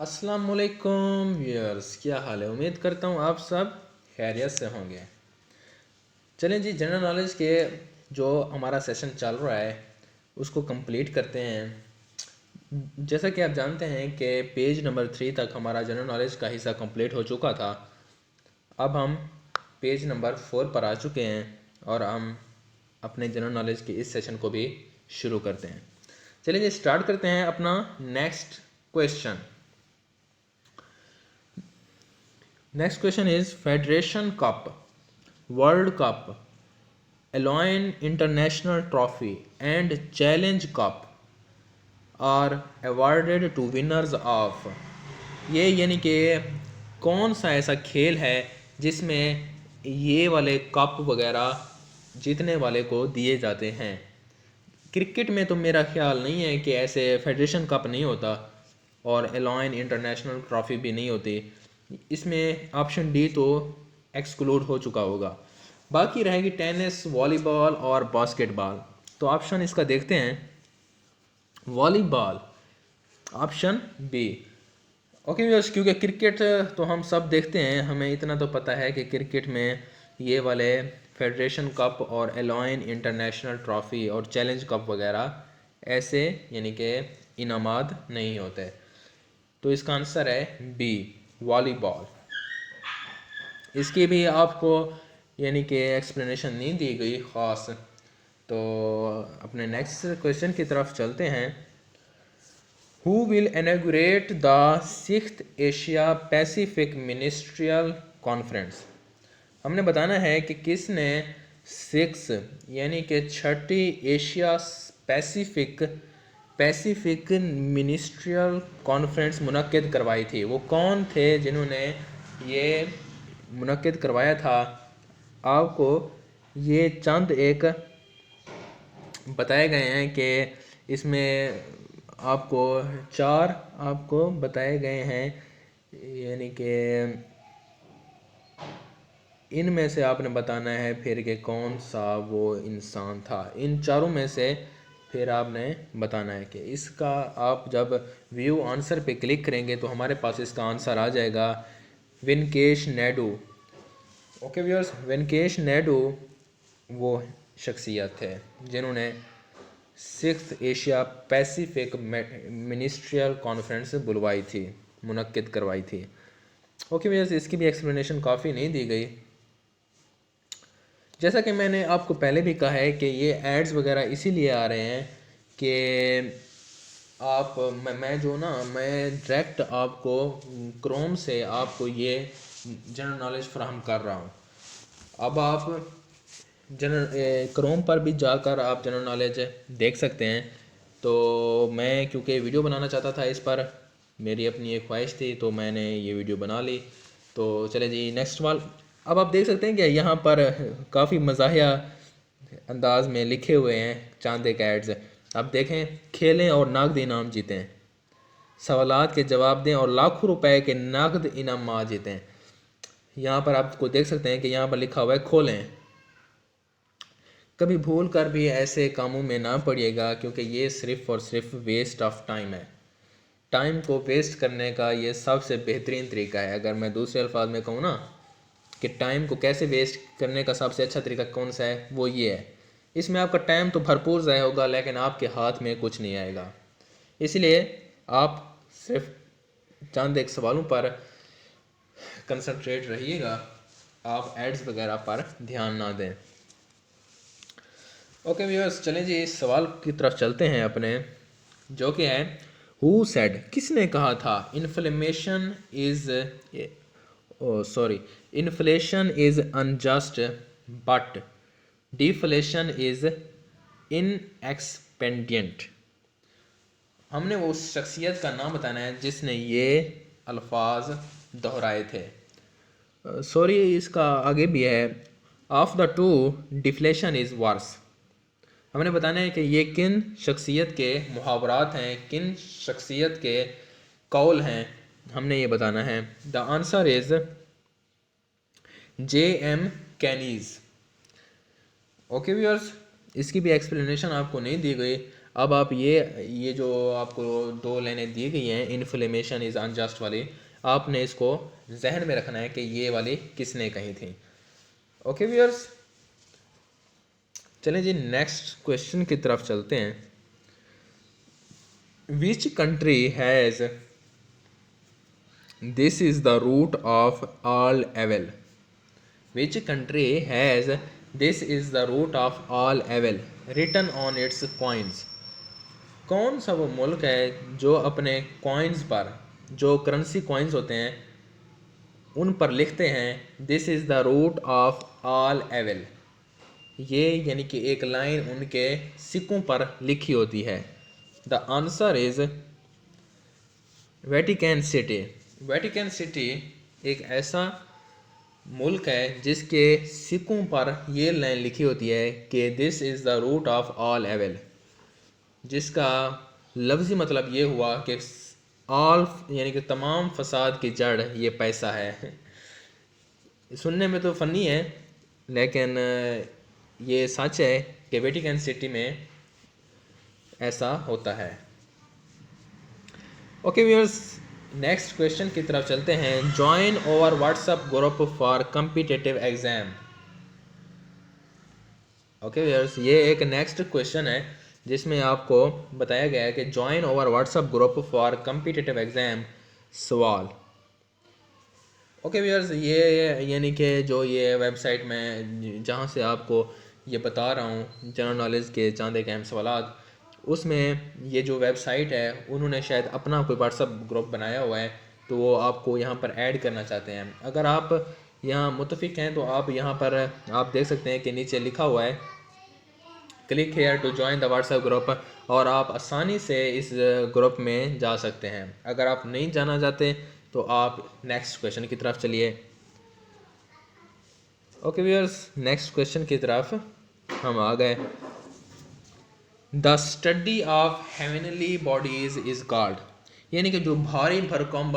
अस्सलाम वालेकुम व्यूअर्स, क्या हाल है। उम्मीद करता हूँ आप सब खैरियत से होंगे। चलें जी, जनरल नॉलेज के जो हमारा सेशन चल रहा है उसको कंप्लीट करते हैं। जैसा कि आप जानते हैं कि पेज नंबर 3 तक हमारा जनरल नॉलेज का हिस्सा कंप्लीट हो चुका था। अब हम पेज नंबर 4 पर आ चुके हैं और हम अपने जनरल नॉलेज के इस सेशन को भी शुरू करते हैं। चलिए जी, स्टार्ट करते हैं अपना next question. Next question is Federation Cup, World Cup, Alliance International Trophy and Challenge Cup are awarded to winners of। ये यानी कि कौन सा ऐसा खेल है जिसमें ये वाले कप वगैरह जीतने वाले को दिए जाते हैं। क्रिकेट में तो मेरा ख्याल नहीं है कि ऐसे फेडरेशन कप नहीं होता और एलाइन इंटरनेशनल ट्रॉफी भी नहीं होती। इसमें ऑप्शन डी तो एक्सक्लूड हो चुका होगा। बाकी रहेगी टेनिस, वॉलीबॉल और बास्केटबॉल। तो ऑप्शन इसका देखते हैं, volleyball, option B. Okay viewers, क्योंकि क्रिकेट तो हम सब देखते हैं, हमें इतना तो पता है कि क्रिकेट में ये वाले फेडरेशन कप और एलाइन इंटरनेशनल ट्रॉफ़ी और चैलेंज कप वगैरह ऐसे यानी कि इनामात नहीं होते। तो इसका आंसर है बी, वॉलीबॉल। इसकी भी आपको यानी कि एक्सप्लेनेशन नहीं दी गई ख़ास। तो अपने नेक्स्ट क्वेश्चन की तरफ चलते हैं। Who will inaugurate the 6th Asia Pacific Ministerial Conference? हमने बताना है कि किसने 6 यानी कि 6ठी एशिया पैसिफिक मिनिस्ट्रियल कॉन्फ्रेंस मुनक्किद करवाई थी। वो कौन थे जिन्होंने ये मुनक्किद करवाया था। आपको ये चंद एक बताए गए हैं कि इसमें आपको 4 आपको बताए गए हैं, यानी कि इनमें से आपने बताना है फिर कि कौन सा वो इंसान था। इन चारों में से फिर आपने बताना है कि इसका आप जब व्यू आंसर पे क्लिक करेंगे तो हमारे पास इसका आंसर आ जाएगा वेंकटेश नायडू। ओके व्यूअर्स, वेंकटेश नायडू वो शख्सियत है जिन्होंने 6th Asia Pacific ministerial conference बुलवाई थी, मुनक्किद करवाई थी। ओके व्यूअर्स, इसकी भी एक्सप्लेनेशन काफ़ी नहीं दी गई। जैसा कि मैंने आपको पहले भी कहा है कि ये एड्स वगैरह इसीलिए आ रहे हैं कि आप मैं डायरेक्ट आपको क्रोम से आपको ये जनरल नॉलेज फ्राहम कर रहा हूँ। अब आप क्रोम पर भी जाकर आप जनरल नॉलेज देख सकते हैं। तो मैं क्योंकि वीडियो बनाना चाहता था इस पर, मेरी अपनी एक ख्वाहिश थी, तो मैंने ये वीडियो बना ली। तो चले जी नेक्स्ट वाल। अब आप देख सकते हैं कि यहाँ पर काफ़ी मज़ाहिया अंदाज में लिखे हुए हैं चांद एक एड्स। अब देखें, खेलें और नगद इनाम जीतें, सवालात के जवाब दें और लाखों रुपए के नगद इनाम जीतें। यहाँ पर आपको देख सकते हैं कि यहाँ पर लिखा हुआ है खोलें। कभी भूल कर भी ऐसे कामों में ना पड़िएगा, क्योंकि ये सिर्फ़ और सिर्फ वेस्ट ऑफ टाइम है। टाइम को वेस्ट करने का ये सबसे बेहतरीन तरीका है। अगर मैं दूसरे अल्फाज में कहूँ ना कि टाइम को कैसे वेस्ट करने का सबसे अच्छा तरीका कौन सा है, वो ये है। इसमें आपका टाइम तो भरपूर ज़ाया होगा लेकिन आपके हाथ में कुछ नहीं आएगा। इसलिए आप सिर्फ चंद एक सवालों पर कंसंट्रेट रहिएगा, आप एड्स वगैरह पर ध्यान ना दें। ओके व्यूअर्स, चलें जी इस सवाल की तरफ चलते हैं अपने, जो कि है हु सेड, किसने कहा था inflation is inflation is unjust but deflation is inexpedient. हमने वो शख्सियत का नाम बताना है जिसने ये अल्फाज दोहराए थे। इसका आगे भी है, of the two deflation is verse. हमने बताना है कि ये किन शख्सियत के मुहावरात हैं, किन शख्सियत के कौल हैं, हमने ये बताना है। The answer is J.M. Keynes. Okay viewers, इसकी भी एक्सप्लेनेशन आपको नहीं दी गई। अब आप ये जो आपको दो लाइनें दी गई हैं इन्फ्लेमेशन इज़ अनजस्ट वाली, आपने इसको जहन में रखना है कि ये वाली किसने कही थी। ओके व्यूअर्स, चलें जी नेक्स्ट क्वेश्चन की तरफ चलते हैं। Which country has this is the root of all evil. Which country has this is the root of all evil written on its coins. कौन सा वो मुल्क है जो अपने कॉइन्स पर, जो करेंसी कॉइन्स होते हैं उन पर लिखते हैं this is the root of all evil. ये यानी कि एक लाइन उनके सिक्कों पर लिखी होती है। The answer is Vatican city. Vatican city एक ऐसा मुल्क है जिसके सिक्कों पर ये लाइन लिखी होती है कि this is the root of all evil, जिसका लफ्ज़ी मतलब ये हुआ कि ऑल यानी कि तमाम फसाद की जड़ ये पैसा है। सुनने में तो फ़नी है लेकिन ये सच है कि वेटिकन सिटी में ऐसा होता है। ओके व्यूअर्स, नेक्स्ट क्वेश्चन की तरफ चलते हैं। Join over WhatsApp group for competitive exam. Okay viewers, ये एक नेक्स्ट क्वेश्चन है जिसमें आपको बताया गया है कि join over WhatsApp group for competitive exam सवाल। ओके व्यूअर्स, ये यानी कि जो ये वेबसाइट में जहाँ से आपको ये बता रहा हूँ जनरल नॉलेज के चांद के अहम सवालात, उसमें ये जो वेबसाइट है उन्होंने शायद अपना कोई व्हाट्सअप ग्रुप बनाया हुआ है, तो वो आपको यहाँ पर ऐड करना चाहते हैं। अगर आप यहाँ मुतफिक हैं तो आप यहाँ पर आप देख सकते हैं कि नीचे लिखा हुआ है click here to join the WhatsApp group, और आप आसानी से इस ग्रुप में जा सकते हैं। अगर आप नहीं जाना चाहते तो आप नेक्स्ट क्वेश्चन की तरफ चलिए। ओके व्यूअर्स, नेक्स्ट क्वेश्चन की तरफ हम आ गए। The study of heavenly bodies is called, यानी कि जो भारी भरकम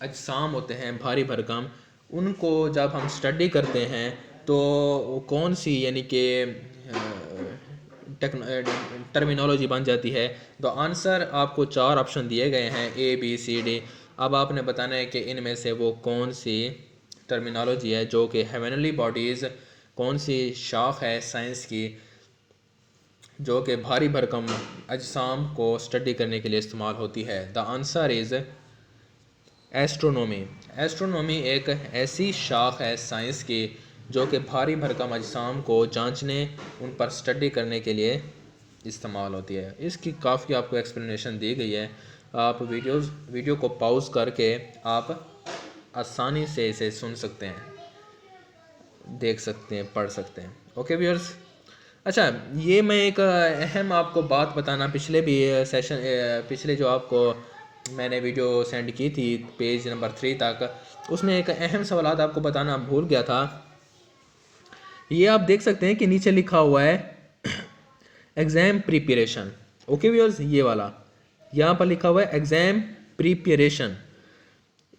अजसाम होते हैं, भारी भरकम, उनको जब हम स्टडी करते हैं तो कौन सी यानी कि टर्मिनोलॉजी बन जाती है। द आंसर आपको 4 ऑप्शन दिए गए हैं A B C D। अब आपने बताना है कि इनमें से वो कौन सी टर्मिनोलॉजी है जो कि हेवनली बॉडीज़, कौन सी शाख है साइंस की जो कि भारी भरकम अजसाम को स्टडी करने के लिए इस्तेमाल होती है। The answer is astronomy. Astronomy एक ऐसी शाख है साइंस की जो कि भारी भरकम अजसाम को जांचने, उन पर स्टडी करने के लिए इस्तेमाल होती है। इसकी काफ़ी आपको एक्सप्लेनेशन दी गई है। आप वीडियो को पॉज करके आप आसानी से इसे सुन सकते हैं, देख सकते हैं, पढ़ सकते हैं। ओके व्यूअर्स, अच्छा ये मैं एक अहम आपको बात बताना, पिछले जो आपको मैंने वीडियो सेंड की थी पेज नंबर 3 तक, उसमें एक अहम सवाल आपको बताना भूल गया था। ये आप देख सकते हैं कि नीचे लिखा हुआ है एग्ज़ाम प्रिपरेशन। ओके व्यूअर्स, ये वाला यहाँ पर लिखा हुआ है एग्ज़ाम प्रिपरेशन।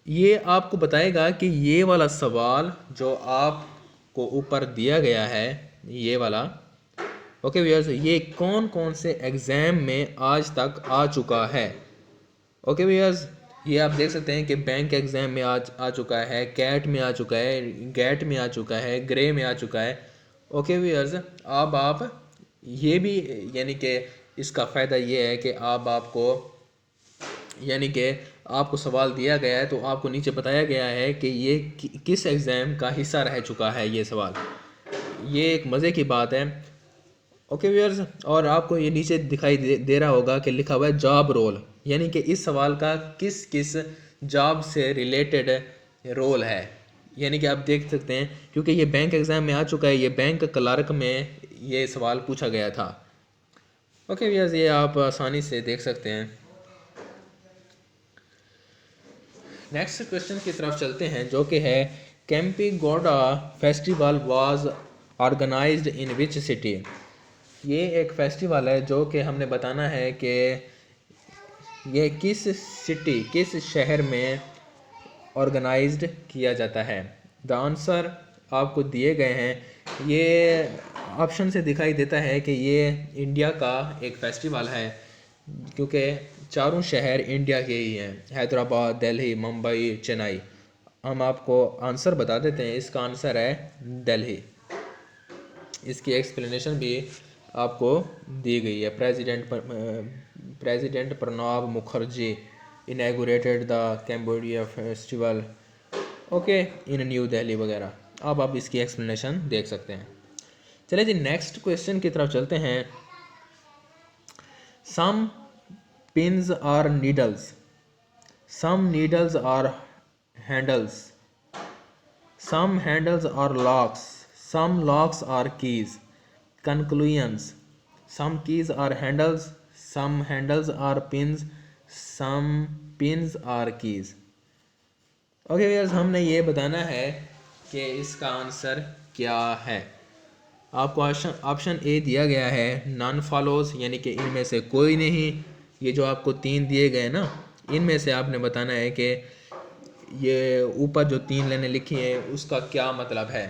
ये आपको बताएगा कि ये वाला सवाल जो आपको ऊपर दिया गया है, ये वाला, ओके व्यूअर्स, ये कौन कौन से एग्ज़ाम में आज तक आ चुका है। ओके व्यूअर्स, ये आप देख सकते हैं कि बैंक एग्ज़ाम में आज आ चुका है, कैट में आ चुका है, गेट में आ चुका है, ग्रे में आ चुका है। ओके व्यूअर्स, अब आप ये भी यानी कि इसका फ़ायदा ये है कि आपको यानी कि आपको सवाल दिया गया है तो आपको नीचे बताया गया है कि ये किस एग्ज़ाम का हिस्सा रह चुका है ये सवाल। ये एक मज़े की बात है। ओके व्यूअर्स, और आपको ये नीचे दिखाई दे रहा होगा कि लिखा हुआ है जॉब रोल, यानी कि इस सवाल का किस किस जॉब से रिलेटेड रोल है। यानी कि आप देख सकते हैं क्योंकि ये बैंक एग्ज़ाम में आ चुका है, ये बैंक क्लर्क में ये सवाल पूछा गया था। ओके व्यूअर्स, ये आप आसानी से देख सकते हैं। नेक्स्ट क्वेश्चन की तरफ चलते हैं जो कि है Kempegowda festival was organised in which city. ये एक फेस्टिवल है जो कि हमने बताना है कि ये किस सिटी, किस शहर में ऑर्गेनाइज्ड किया जाता है। द आंसर आपको दिए गए हैं। ये ऑप्शन से दिखाई देता है कि ये इंडिया का एक फेस्टिवल है, क्योंकि चारों शहर इंडिया के ही हैं, हैदराबाद, दिल्ली, मुंबई, चेन्नई। हम आपको आंसर बता देते हैं, इसका आंसर है दिल्ली। इसकी एक्सप्लेनेशन भी आपको दी गई है। President Pranab Mukherjee inaugurated the Cambodia festival okay in New Delhi वगैरह। अब आप इसकी एक्सप्लेनेशन देख सकते हैं। चलिए जी नेक्स्ट क्वेश्चन की तरफ चलते हैं। Some pins are needles, some needles are handles, some handles are locks, some locks are keys. Conclusions: some keys are handles, some handles are pins, some pins are keys. Okay viewers, हमने ये बताना है कि इसका answer क्या है। आपको option A दिया गया है नॉन फॉलोज, यानी कि इनमें से कोई नहीं। ये जो आपको 3 दिए गए ना, इनमें से आपने बताना है कि ये ऊपर जो 3 लाइनें लिखी हैं उसका क्या मतलब है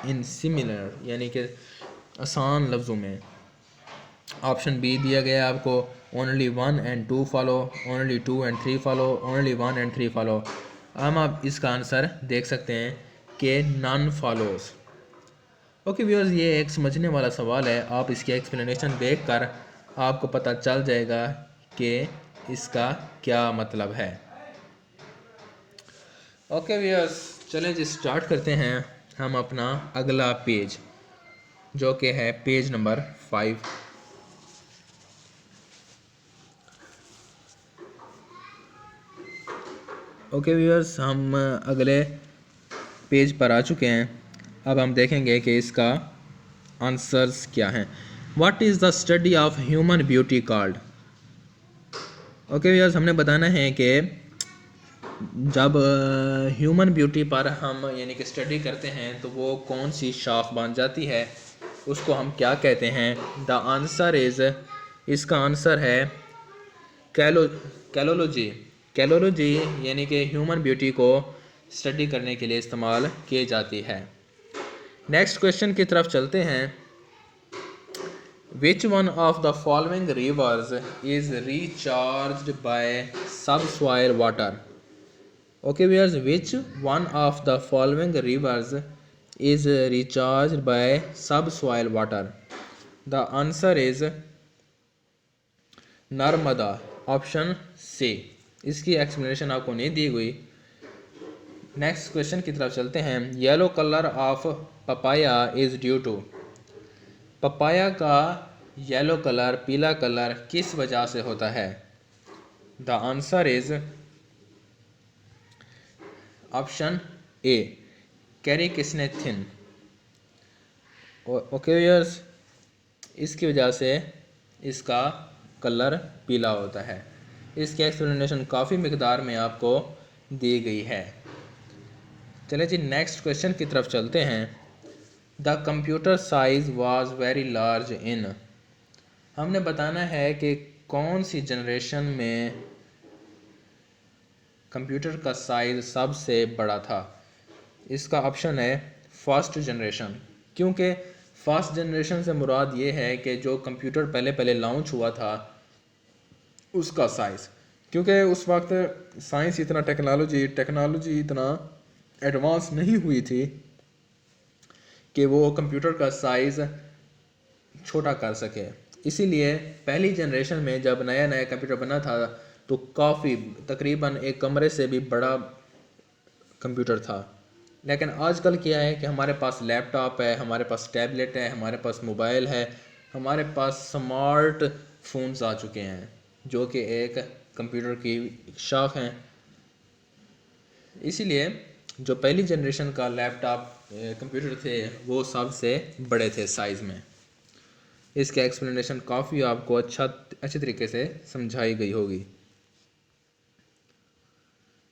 इन सिमिलर, यानी कि आसान लफ्ज़ों में। ऑप्शन बी दिया गया है आपको only 1 and 2 follow, only 2 and 3 follow, only 1 and 3 follow. हम आप इसका आंसर देख सकते हैं कि नॉन फॉलोज। ओके व्यूअर्स, ये एक समझने वाला सवाल है। आप इसकी एक्सप्लेनेशन देखकर आपको पता चल जाएगा कि इसका क्या मतलब है। ओके व्यूअर्स, चलें जी स्टार्ट करते हैं हम अपना अगला पेज, जो कि है पेज नंबर 5। ओके व्यूअर्स, हम अगले पेज पर आ चुके हैं। अब हम देखेंगे कि इसका आंसर्स क्या हैं। What is the study of human beauty called. Okay viewers, हमने बताना है कि जब ह्यूमन ब्यूटी पर हम यानी कि स्टडी करते हैं तो वो कौन सी शाख बन जाती है, उसको हम क्या कहते हैं। द आंसर इज़, इसका आंसर है कैलोलॉजी। कैलोलॉजी यानी कि ह्यूमन ब्यूटी को स्टडी करने के लिए इस्तेमाल की जाती है। नेक्स्ट क्वेश्चन की तरफ चलते हैं। Which one of the following rivers is recharged by subsoil water. Okay viewers, which one of the following rivers is recharged by subsoil water? The answer is Narmada, option C. इसकी explanation आपको नहीं दी हुई। Next question की तरफ चलते हैं। Yellow colour of papaya is due to. Papaya का yellow colour, पीला कलर किस वजह से होता है। The answer is option A caricaxanthin. Okay viewers, इसकी वजह से इसका कलर पीला होता है। इसकी एक्सप्लेनेशन काफ़ी मिकदार में आपको दी गई है। चलिए जी नेक्स्ट क्वेश्चन की तरफ चलते हैं। The computer size was very large in. हमने बताना है कि कौन सी जनरेशन में कंप्यूटर का साइज़ सबसे बड़ा था। इसका ऑप्शन है फर्स्ट जनरेशन, क्योंकि फर्स्ट जनरेशन से मुराद ये है कि जो कंप्यूटर पहले पहले लॉन्च हुआ था उसका साइज़, क्योंकि उस वक्त साइंस इतना टेक्नोलॉजी इतना एडवांस नहीं हुई थी कि वो कंप्यूटर का साइज़ छोटा कर सके। इसीलिए पहली जनरेशन में जब नया नया कंप्यूटर बना था तो काफ़ी तकरीबन एक कमरे से भी बड़ा कंप्यूटर था। लेकिन आजकल क्या है कि हमारे पास लैपटॉप है, हमारे पास टैबलेट है, हमारे पास मोबाइल है, हमारे पास स्मार्ट फ़ोन्स आ चुके हैं जो कि एक कंप्यूटर की शाख हैं। इसीलिए जो पहली जनरेशन का लैपटॉप कंप्यूटर थे वो सबसे बड़े थे साइज़ में। इसके एक्सप्लेनेशन काफ़ी आपको अच्छे तरीके से समझाई गई होगी।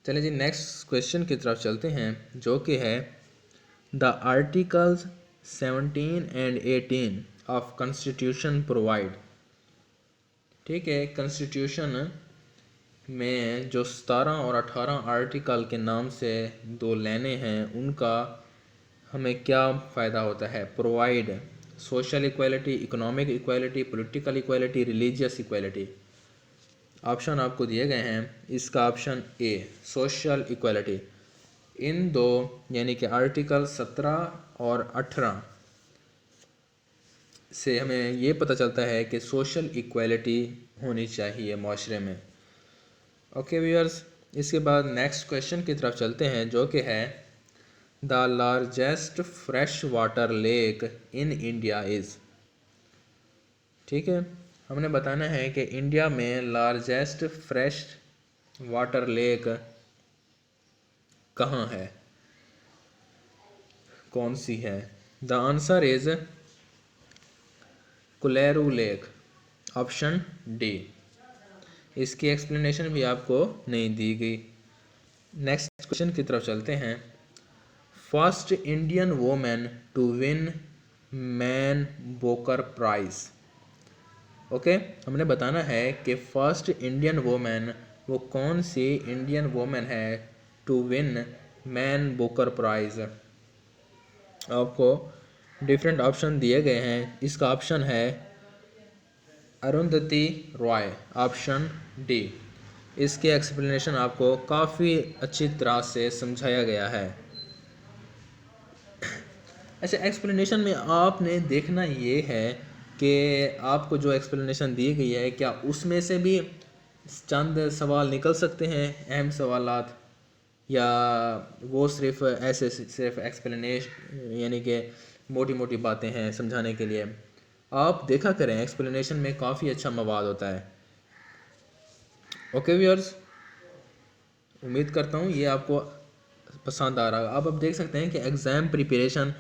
चलिए जी नेक्स्ट क्वेश्चन की तरफ चलते हैं, जो कि है the articles 17 and 18 of constitution provide. ठीक है, कॉन्स्टिट्यूशन में जो 17 और 18 आर्टिकल के नाम से 2 लाइनें हैं, उनका हमें क्या फ़ायदा होता है। Provide social equality, economic equality, political equality, religious equality. Option आपको दिए गए हैं, इसका ऑप्शन ए सोशल इक्वालिटी। इन दो यानी कि आर्टिकल 17 और 18 से हमें ये पता चलता है कि सोशल इक्वालिटी होनी चाहिए माशरे में। ओके व्यूअर्स, इसके बाद नेक्स्ट क्वेश्चन की तरफ चलते हैं जो कि है the largest fresh water lake in India is. ठीक है, हमने बताना है कि इंडिया में लार्जेस्ट फ्रेश वाटर लेक कहाँ है, कौन सी है। The answer is Kolleru lake, option D. इसकी एक्सप्लेनेशन भी आपको नहीं दी गई। नेक्स्ट क्वेश्चन की तरफ चलते हैं। First Indian women to win Man Booker Prize. Okay, हमने बताना है कि फर्स्ट इंडियन वोमेन वो कौन सी इंडियन वोमेन है to win Man Booker Prize. आपको डिफरेंट ऑप्शन दिए गए हैं। इसका ऑप्शन है अरुंधति रॉय, ऑप्शन डी। इसके एक्सप्लेनेशन आपको काफ़ी अच्छी तरह से समझाया गया है। अच्छा, एक्सप्लेनेशन में आपने देखना ये है कि आपको जो एक्सप्लेनेशन दी गई है क्या उसमें से भी चंद सवाल निकल सकते हैं, अहम सवालात, या वो सिर्फ ऐसे सिर्फ एक्सप्लेनेशन यानी कि मोटी मोटी बातें हैं समझाने के लिए। आप देखा करें, एक्सप्लेनेशन में काफ़ी अच्छा मवाद होता है। ओके व्यूअर्स, उम्मीद करता हूँ ये आपको पसंद आ रहा है। अब देख सकते हैं कि एग्ज़ाम प्रिपरेशन